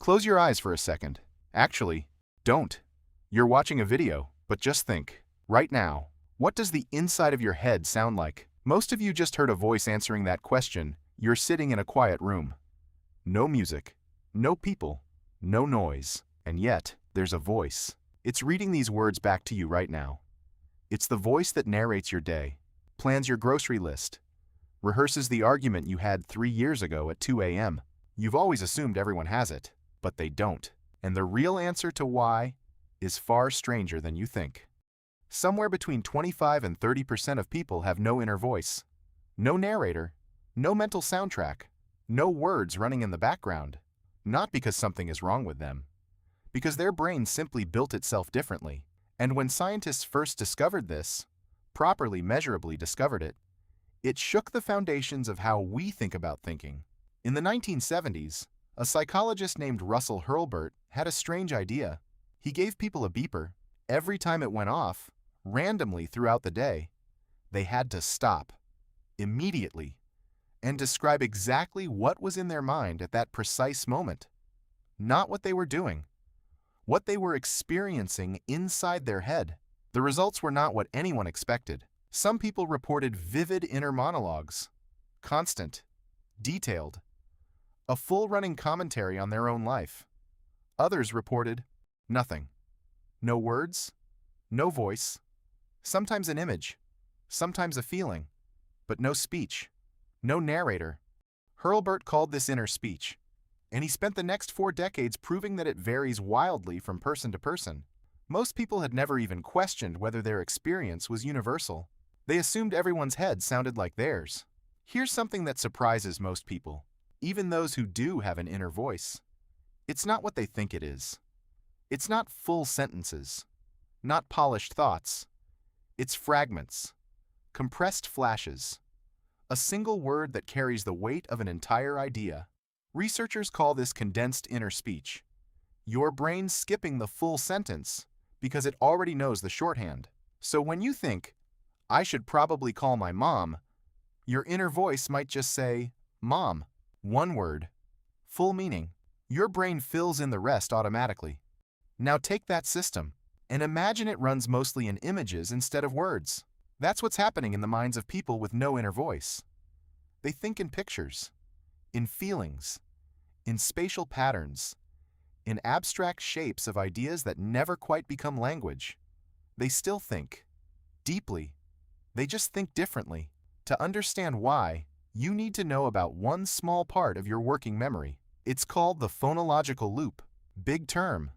Close your eyes for a second. Actually, don't. You're watching a video, but just think. Right now, what does the inside of your head sound like? Most of you just heard a voice answering that question. You're sitting in a quiet room. No music, no people, no noise, and yet, there's a voice. It's reading these words back to you right now. It's the voice that narrates your day, plans your grocery list, rehearses the argument you had 3 years ago at 2 a.m. You've always assumed everyone has it, but they don't. And the real answer to why is far stranger than you think. Somewhere between 25 and 30% of people have no inner voice, no narrator, no mental soundtrack, no words running in the background. Not because something is wrong with them, because their brain simply built itself differently. And when scientists first discovered this, properly measurably discovered it, it shook the foundations of how we think about thinking. In the 1970s, a psychologist named Russell Hurlburt had a strange idea. He gave people a beeper. Every time it went off, randomly throughout the day, they had to stop, immediately, and describe exactly what was in their mind at that precise moment. Not what they were doing, what they were experiencing inside their head. The results were not what anyone expected. Some people reported vivid inner monologues, constant, detailed, a full running commentary on their own life. Others reported nothing. No words, no voice, sometimes an image, sometimes a feeling, but no speech, no narrator. Hurlburt called this inner speech, and he spent the next 4 decades proving that it varies wildly from person to person. Most people had never even questioned whether their experience was universal. They assumed everyone's head sounded like theirs. Here's something that surprises most people, even those who do have an inner voice. It's not what they think it is. It's not full sentences, not polished thoughts. It's fragments, compressed flashes, a single word that carries the weight of an entire idea. Researchers call this condensed inner speech. Your brain's skipping the full sentence because it already knows the shorthand. So when you think, I should probably call my mom, your inner voice might just say, Mom. One word, full meaning. Your brain fills in the rest automatically. Now take that system and imagine it runs mostly in images instead of words. That's what's happening in the minds of people with no inner voice. They think in pictures, in feelings, in spatial patterns, in abstract shapes of ideas that never quite become language. They still think deeply. They just think differently. To understand why, you need to know about one small part of your working memory. It's called the phonological loop. Big term,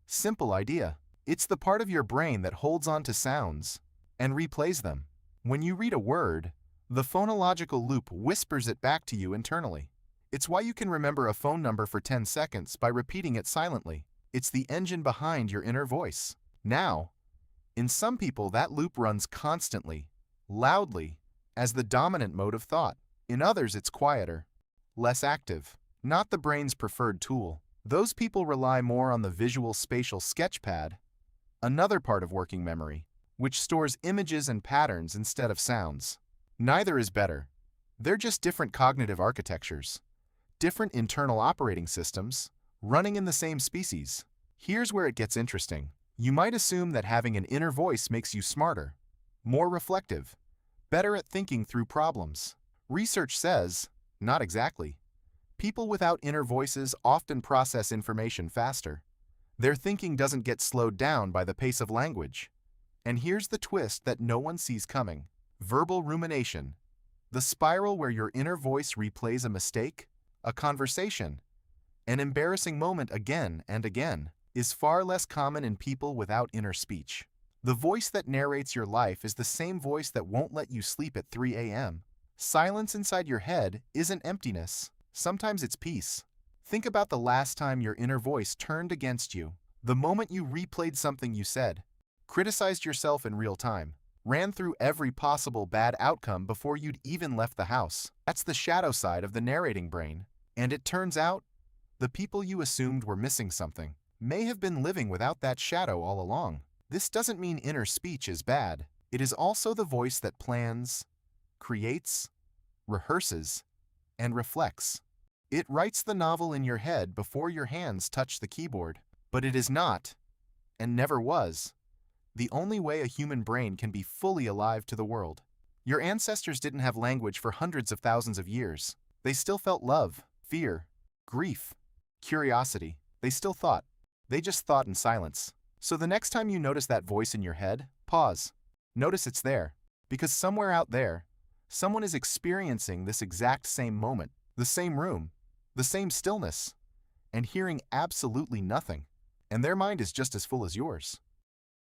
simple idea. It's the part of your brain that holds on to sounds and replays them. When you read a word, the phonological loop whispers it back to you internally. It's why you can remember a phone number for 10 seconds by repeating it silently. It's the engine behind your inner voice. Now, in some people that loop runs constantly, loudly, as the dominant mode of thought. In others it's quieter, less active, not the brain's preferred tool. Those people rely more on the visual spatial sketchpad, another part of working memory, which stores images and patterns instead of sounds. Neither is better. They're just different cognitive architectures, different internal operating systems, running in the same species. Here's where it gets interesting. You might assume that having an inner voice makes you smarter, more reflective, better at thinking through problems. Research says, not exactly. People without inner voices often process information faster. Their thinking doesn't get slowed down by the pace of language. And here's the twist that no one sees coming. Verbal rumination, the spiral where your inner voice replays a mistake, a conversation, an embarrassing moment again and again, is far less common in people without inner speech. The voice that narrates your life is the same voice that won't let you sleep at 3 a.m. Silence inside your head isn't emptiness. Sometimes it's peace. Think about the last time your inner voice turned against you. The moment you replayed something you said, criticized yourself in real time, ran through every possible bad outcome before you'd even left the house. That's the shadow side of the narrating brain. And it turns out, the people you assumed were missing something may have been living without that shadow all along. This doesn't mean inner speech is bad. It is also the voice that plans, creates, rehearses, and reflects. It writes the novel in your head before your hands touch the keyboard. But it is not, and never was, the only way a human brain can be fully alive to the world. Your ancestors didn't have language for hundreds of thousands of years. They still felt love, fear, grief, curiosity. They still thought. They just thought in silence. So the next time you notice that voice in your head, pause. Notice it's there. Because somewhere out there, someone is experiencing this exact same moment, the same room, the same stillness, and hearing absolutely nothing. And their mind is just as full as yours.